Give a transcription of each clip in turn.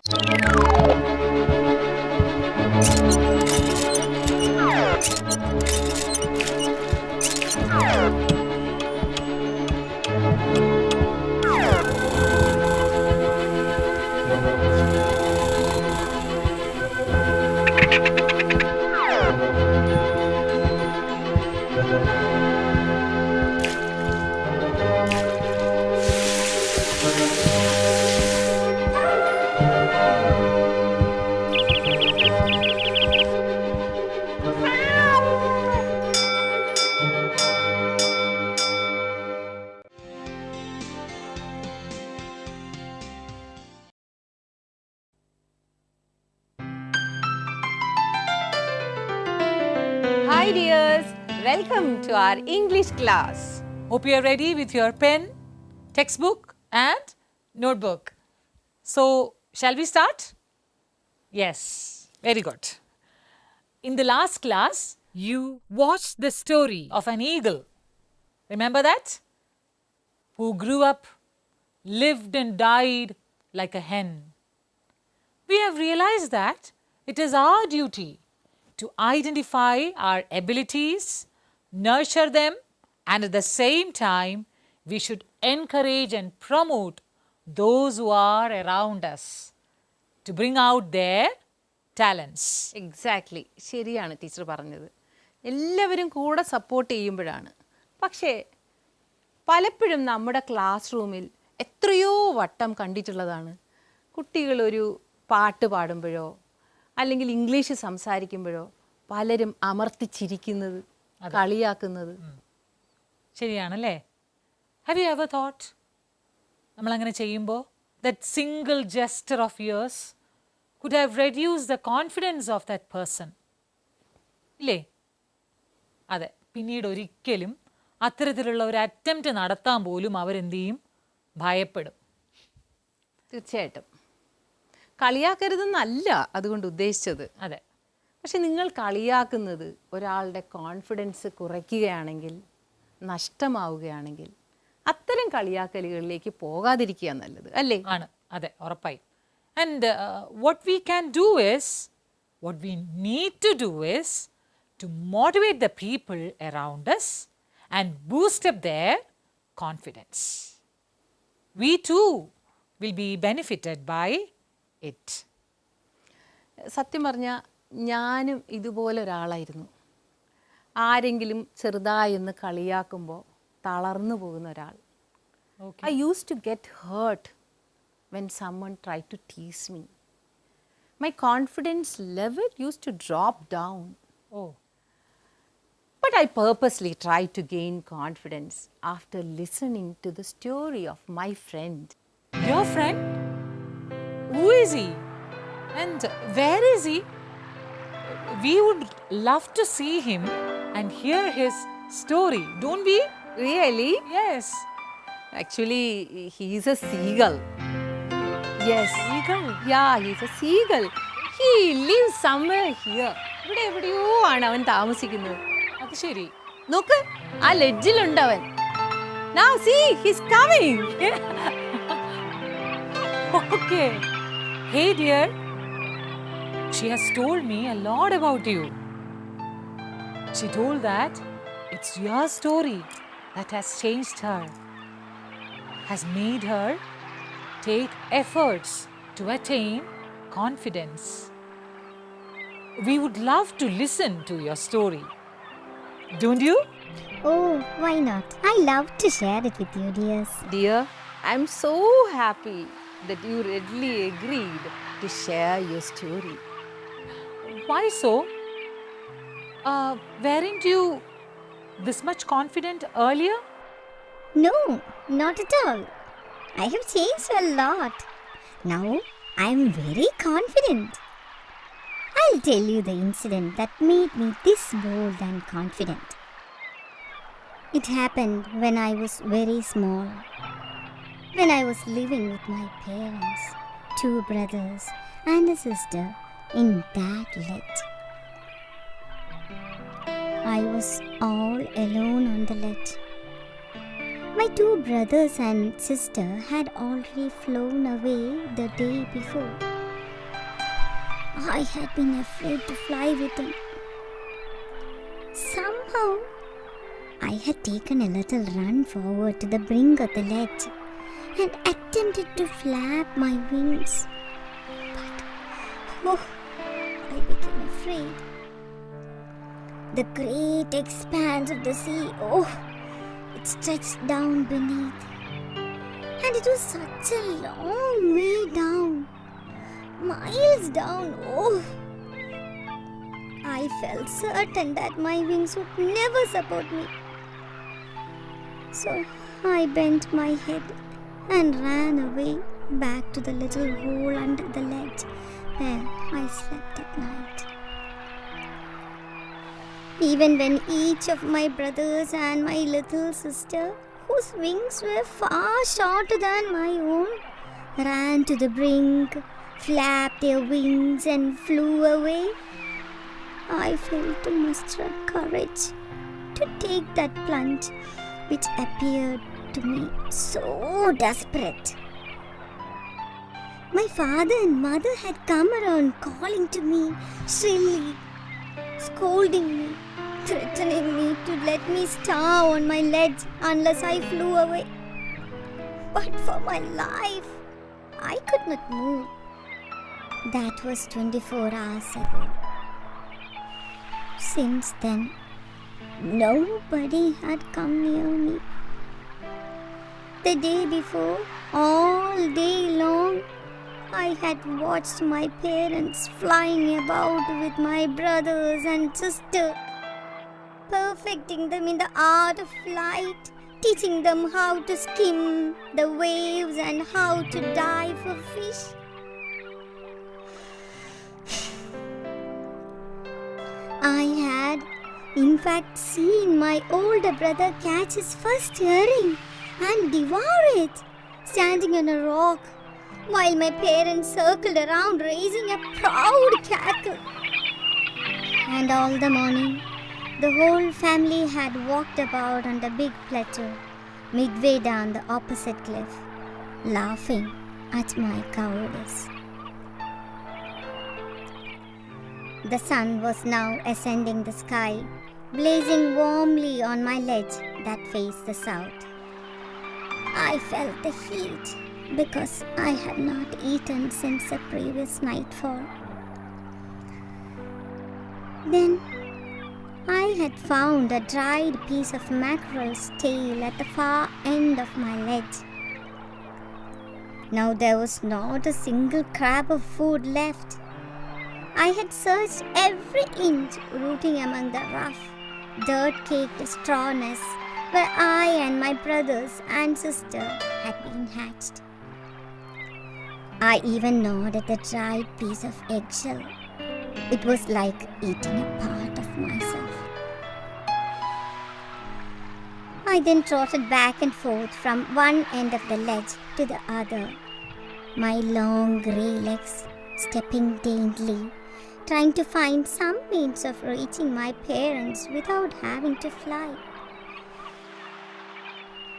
Hi dears, welcome to our English class. Hope you are ready with your pen, textbook and notebook. So, shall we start? Yes, very good. In the last class, you watched the story of an eagle. Remember that? Who grew up, lived and died like a hen. We have realized that it is our duty to identify our abilities, nurture them, and at the same time, we should encourage and promote those who are around us to bring out their talents. Exactly. ശരിയാണ് teacher പറഞ്ഞത്. എല്ലാവരും കൂടെ support ചെയ്യുമ്പോഴാണ്. പക്ഷേ പലപ്പോഴും നമ്മുടെ class റൂമിൽ എത്രയോ വട്ടം കണ്ടിട്ടുള്ളതാണ് കുട്ടികളൊരു പാട്ട് പാടുമ്പോഴോ അല്ലെങ്കിൽ ഇംഗ്ലീഷ് സംസാരിക്കുമ്പോഴോ പലരും അമർത്തിച്ചിരിക്കുന്നത്, കളിയാക്കുന്നത്. ശരിയാണല്ലേ? ഹാവ് യു എവർ തോട്ട് നമ്മളങ്ങനെ ചെയ്യുമ്പോൾ that single gesture of yours could have reduce the confidence of that person ഇല്ലേ? അതെ, പിന്നീട് ഒരിക്കലും അത്തരത്തിലുള്ള ഒരു അറ്റംപ്റ്റ് നടത്താൻ പോലും അവരെന്ത് ചെയ്യും? ഭയപ്പെടും. തീർച്ചയായിട്ടും കളിയാക്കരുതെന്നല്ല അതുകൊണ്ട് ഉദ്ദേശിച്ചത്. അതെ. പക്ഷെ നിങ്ങൾ കളിയാക്കുന്നത് ഒരാളുടെ കോൺഫിഡൻസ് കുറയ്ക്കുകയാണെങ്കിൽ, നഷ്ടമാവുകയാണെങ്കിൽ അത്തരം കളിയാക്കലുകളിലേക്ക് പോകാതിരിക്കുക നല്ലത് അല്ലേ? ആണ്, അതെ, ഉറപ്പായി. And what we can do is, what we need to do is to motivate the people around us and boost up their confidence. We too will be benefited by it. സത്യം പറഞ്ഞാൽ ഞാനും ഇതുപോലെ ഒരാളായിരുന്നു. ആരെങ്കിലും ചെറുതായൊന്ന് കളിയാക്കുമ്പോൾ തളർന്നു പോകുന്ന ഒരാൾ. I used to get hurt when someone tried to tease me. My confidence level used to drop down. Oh. But I purposely tried to gain confidence after listening to the story of my friend. Your friend? Who is he? And where is he? We would love to see him and hear his story, don't we? Really? Yes. Actually, he is a seagull. Yes. Eagle? Yeah, he is a seagull. He lives somewhere here. ഇവിടെ എവിടെയോ ആണ് അവൻ താമസിക്കുന്നത്. അത് ശരി. നോക്ക്, ആ ലെഡ്ജിലുണ്ട് അവൻ. Now see, he's coming. Okay. Hey dear, she has told me a lot about you. She told that it's your story that has changed her, has made her take efforts to attain confidence. We would love to listen to your story. Don't you? Oh, why not? I love to share it with you, dears. Dear, I'm so happy that you readily agreed to share your story. Why so? Weren't you this much confident earlier? No, not at all. I have changed a lot. Now I am very confident. I'll tell you the incident that made me this bold and confident. It happened when I was very small. When I was living with my parents, 2 brothers and a sister in that let. I was all alone on the let. My 2 brothers and sister had already flown away the day before, I had been afraid to fly with him. Somehow, I had taken a little run forward to the brink of the ledge and attempted to flap my wings. But, I became afraid. The great expanse of the sea, it stretched down beneath. And it was such a long way down, miles down. I felt certain that my wings would never support me. So I bent my head and ran away back to the little hole under the ledge where I slept at night. Even when each of my brothers and my little sister, whose wings were far shorter than my own, ran to the brink, flapped their wings and flew away, I failed to muster courage to take that plunge which appeared to me so desperate. My father and mother had come around calling to me shrilly, scolding me, threatening me to let me starve on my ledge unless I flew away. But for my life, I could not move. That was 24 hours ago. Since then, nobody had come near me. The day before, all day long, I had watched my parents flying about with my brothers and sister, perfecting them in the art of flight, teaching them how to skim the waves and how to dive for fish. I had, in fact, seen my older brother catch his first herring and devour it, standing on a rock, while my parents circled around raising a proud cackle. And all the morning, the whole family had walked about on the big plateau, midway down the opposite cliff, laughing at my cowardice. The sun was now ascending the sky, blazing warmly on my ledge that faced the south. I felt the heat because I had not eaten since the previous nightfall. Then I had found a dried piece of mackerel's tail at the far end of my ledge. Now there was not a single crab of food left. I had searched every inch, rooting among the rough, dirt-caked strawness where I and my brothers and sister had been hatched. I even gnawed at the dried piece of eggshell. It was like eating a part of myself. I then trotted back and forth from one end of the ledge to the other, my long grey legs stepping daintily, trying to find some means of reaching my parents without having to fly.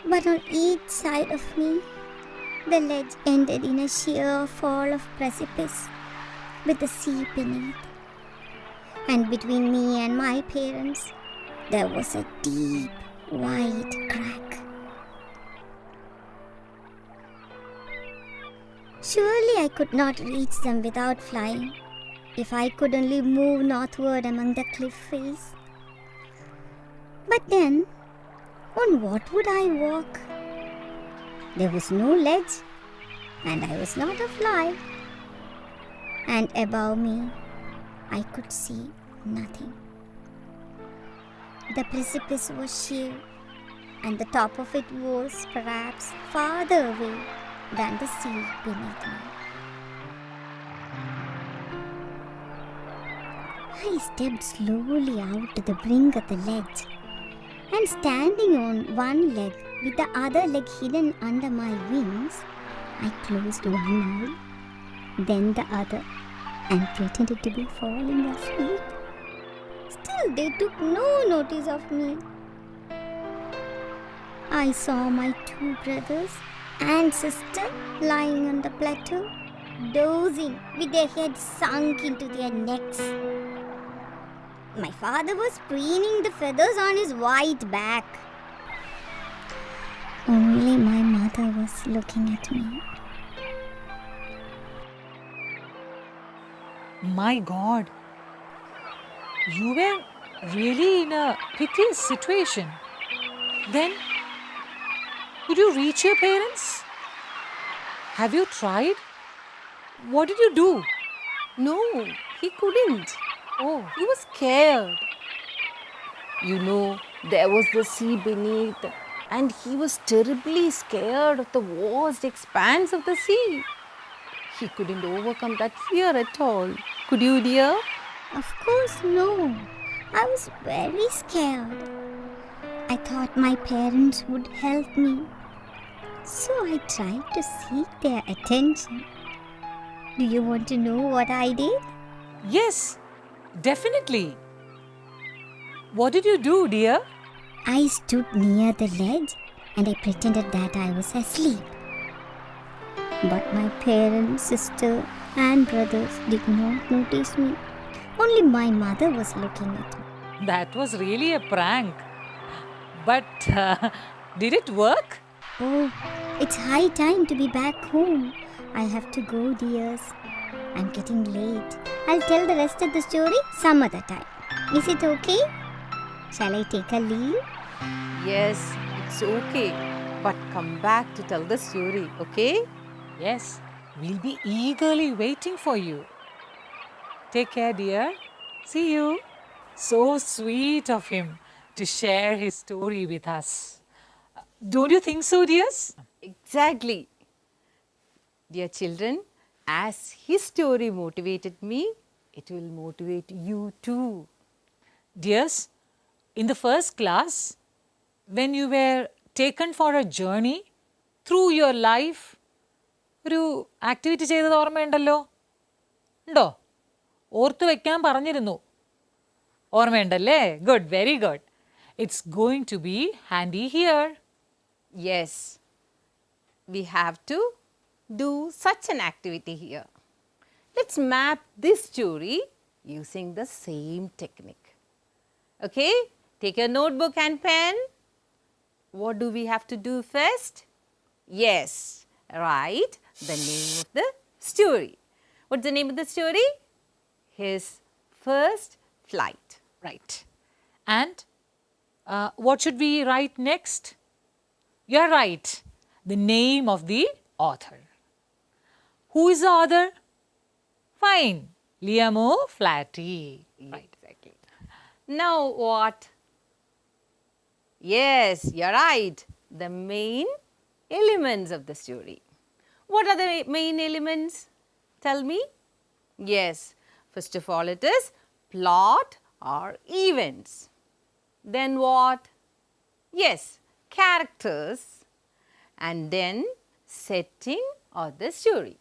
But on each side of me, the ledge ended in a sheer fall of precipice with the sea beneath. And between me and my parents, there was a deep, wide crack. Surely I could not reach them without flying, if I could only move northward among the cliff face. But then, on what would I walk? There was no ledge, and I was not a fly. And above me, I could see nothing. The precipice was sheer, and the top of it was perhaps farther away than the sea beneath me. I stepped slowly out to the brink of the ledge, and standing on one leg with the other leg hidden under my wings, I closed one eye, then the other, and pretended to be falling asleep. Still, they took no notice of me. I saw my two brothers and sister lying on the plateau, dozing with their heads sunk into their necks. My father was preening the feathers on his white back. Only my mother was looking at me. My God. You were really in a piteous situation. Then, could you reach your parents? Have you tried? What did you do? No, he couldn't. Oh, He was scared. You know, there was the sea beneath, and he was terribly scared of the vast expanse of the sea. He couldn't overcome that fear at all. Could you, dear? Of course, no. I was very scared. I thought my parents would help me. So I tried to seek their attention. Do you want to know what I did? yes, definitely. What did you do, dear? I stood near the ledge and I pretended that I was asleep. But my parents, sister, and brothers did not notice me. Only my mother was looking at me. That was really a prank. But did it work? Oh, it's high time to be back home. I have to go, dears. I'm getting late. I'll tell the rest of the story some other time. Is it okay? Shall I take a leave? Yes, it's okay. But come back to tell the story, okay? Yes, we'll be eagerly waiting for you. Take care, dear. See you. So sweet of him to share his story with us. Don't you think so, dears? Exactly. Dear children, as his story motivated me, it will motivate you too. Dears, in the first class, when you were taken for a journey through your life, ഒരു activity ചെയ്തത് ഓർമ്മയുണ്ടല്ലോ? ഉണ്ടോ? ഓർത്തു വയ്ക്കാൻ പറഞ്ഞിരുന്നു. ഓർമ്മയുണ്ടല്ലേ? Good, very good. It's going to be handy here. Yes, we have to do such an activity here. Let's map this story using the same technique. Okay, take your notebook and pen. What do we have to do first? Yes, write the name of the story. What's the name of the story? His first flight. Right. And what should we write next? You're right. The name of the author. Who is the author? Fine. Liam O'Flaherty. Right. Exactly. Now what? Yes, you're right. The main elements of the story. What are the main elements? Tell me. Yes, first of all it is plot or events. Then what? Yes, characters. And then setting of the story.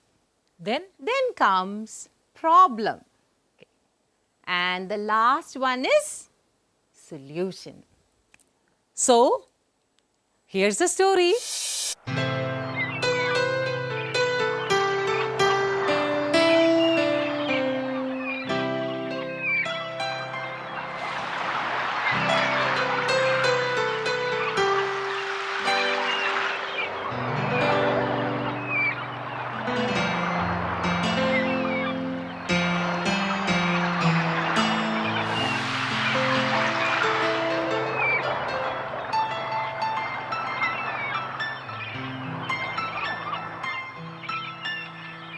Then Then comes problem. And the last one is solution. so here's the story.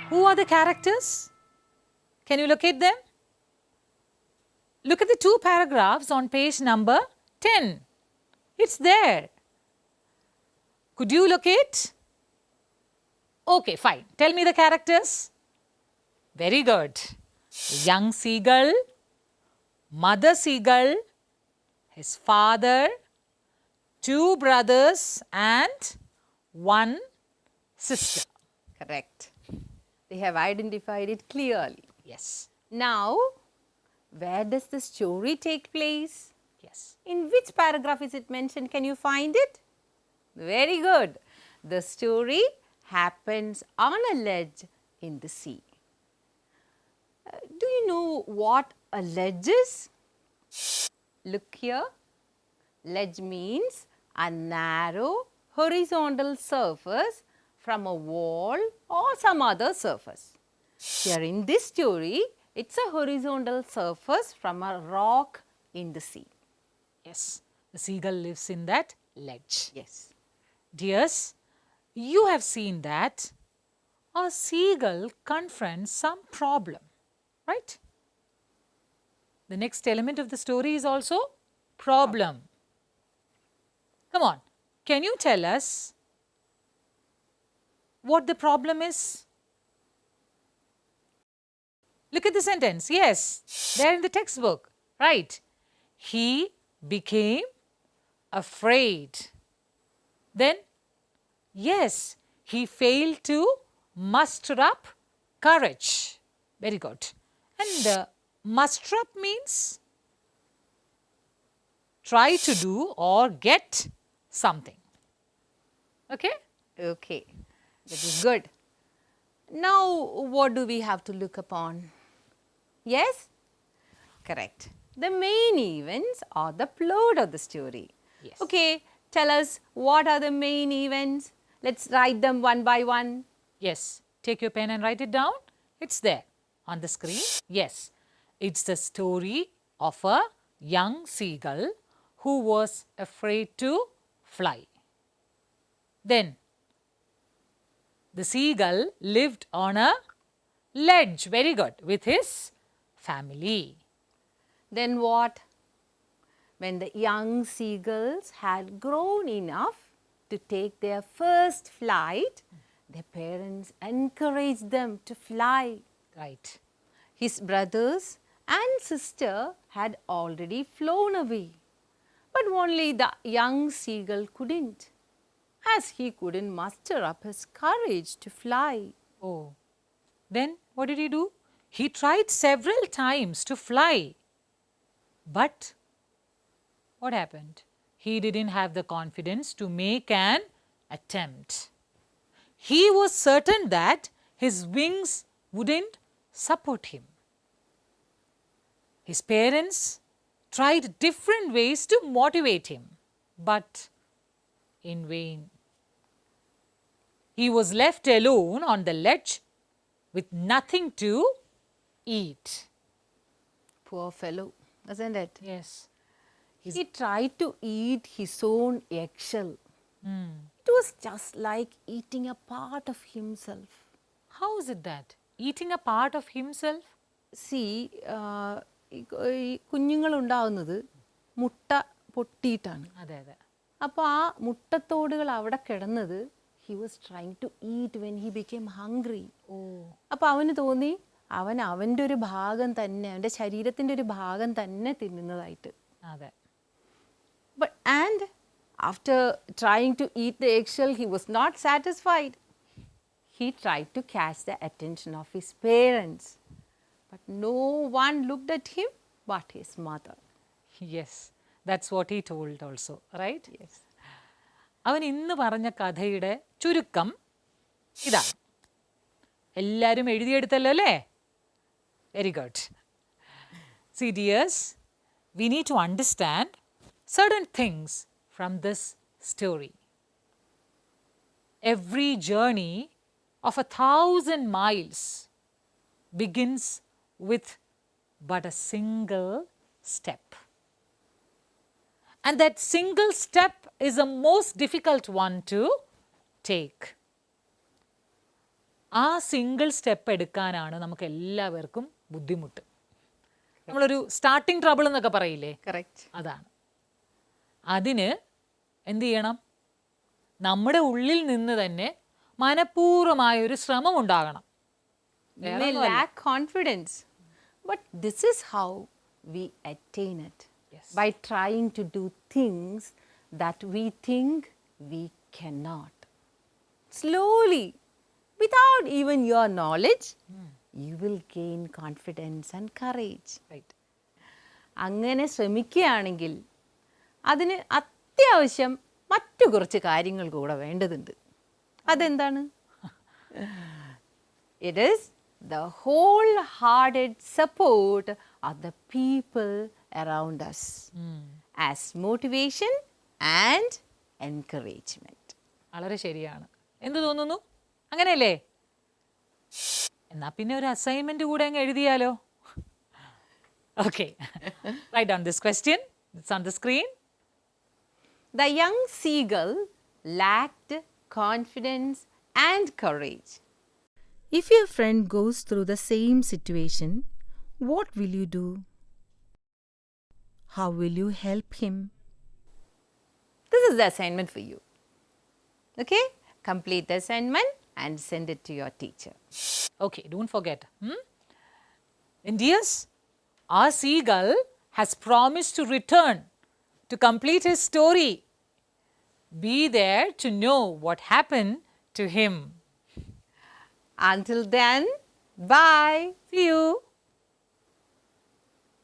Who are the characters? Can you locate them? Look at the two paragraphs on page number 10. It's there. Could you locate? Okay, fine. Tell me the characters. Very good. Young seagull, mother seagull, his father, two brothers, and one sister. Correct. They have identified it clearly. Yes, Now, where does the story take place? yes. In which paragraph is it mentioned? Can you find it? Very good. The story happens on a ledge in the sea. Do you know what a ledge is? Look here. Ledge means a narrow horizontal surface from a wall or some other surface. Here in this story, it's a horizontal surface from a rock in the sea. Yes, the seagull lives in that ledge. Yes. Dears, you have seen that a seagull confronts some problem, right? The next element of the story is also problem. Come on, can you tell us what the problem is? Look at the sentence. Yes, there in the textbook, right? He became afraid. Then, yes, he failed to muster up courage. Very good. And muster up means try to do or get something. Okay? Okay. That is good. Now, what do we have to look upon? Yes? Correct. The main events are the plot of the story. Yes. Okay, tell us what are the main events. Let's write them one by one. Yes, take your pen and write it down. It's there on the screen. Yes, it's the story of a young seagull who was afraid to fly. Then, the seagull lived on a ledge, very good, with his family. Then what? When the young seagulls had grown enough to take their first flight, their parents encouraged them to fly. Right. His brothers and sister had already flown away, but only the young seagull couldn't, as he couldn't muster up his courage to fly. Oh, then what did he do? He tried several times to fly. But what happened? He didn't have the confidence to make an attempt. He was certain that his wings wouldn't support him. His parents tried different ways to motivate him, but in vain. He was left alone on the ledge with nothing to eat. Poor fellow, isn't it? Yes. He tried to eat his own eggshell. It was just like eating a part of himself. How is it that? Eating a part of himself? C ഈ കുഞ്ഞുങ്ങളുണ്ടാവുന്നത് മുട്ട പൊട്ടിയിട്ടാണ്. അതെ അതെ. അപ്പോൾ ആ മുട്ടത്തോടുകൾ അവിടെ കിടന്നത് he was trying to eat when he became hungry. അപ്പോൾ അവന് തോന്നി അവൻ അവൻ്റെ ഒരു ഭാഗം തന്നെ, അവൻ്റെ ശരീരത്തിൻ്റെ ഒരു ഭാഗം തന്നെ തിന്നുന്നതായിട്ട്. അതെ. But and after trying to eat the eggshell, he was not satisfied. He tried to catch the attention of his parents, but no one looked at him but his mother. Yes, that's what he told also, right? Yes. അവൻ ഇന്ന് പറഞ്ഞ കഥയുടെ ചുരുക്കം ഇതാണ്. എല്ലാവരും എഴുതിയെടുത്തല്ലോ അല്ലേ? Very good. See dears, we need to understand certain things from this story. Every journey of 1,000 miles begins with but a single step. And that single step is the most difficult one to take. ആ single step എടുക്കാനാണ് നമുക്ക് എല്ലാവർക്കും ബുദ്ധിമുട്ട്. നമ്മളൊരു starting trouble എന്നൊക്കെ പറയില്ലേ? Correct. അതാണ്. അതിന് എന്ത് ചെയ്യണം? നമ്മുടെ ഉള്ളിൽ നിന്ന് തന്നെ മനഃപൂർവ്വമായൊരു ശ്രമം ഉണ്ടാകണം. You may lack confidence, but this is how we attain it. Yes. By trying to do things that we think we cannot. Slowly, without even your knowledge, you will gain confidence and courage. Right. അങ്ങനെ ശ്രമിക്കുകയാണെങ്കിൽ അതിന് അത്യാവശ്യം മറ്റു കുറച്ച് കാര്യങ്ങൾ കൂടെ വേണ്ടതുണ്ട്. അതെന്താണ്? It is the wholehearted support of the people around us as motivation and encouragement. വളരെ ശരിയാണ്. എന്ത് തോന്നുന്നു? അങ്ങനെയല്ലേ? എന്നാ പിന്നെ ഒരു അസൈൻമെന്റ് കൂടെ അങ്ങ് എഴുതിയാലോ? Okay. Write down this question. It's on the screen. The young seagull lacked confidence and courage. If your friend goes through the same situation, what will you do? How will you help him? This is the assignment for you. Okay? Complete the assignment and send it to your teacher. Okay, don't forget. And dears, our seagull has promised to return to complete his story. Be there to know what happened to him. Until then, bye. See you.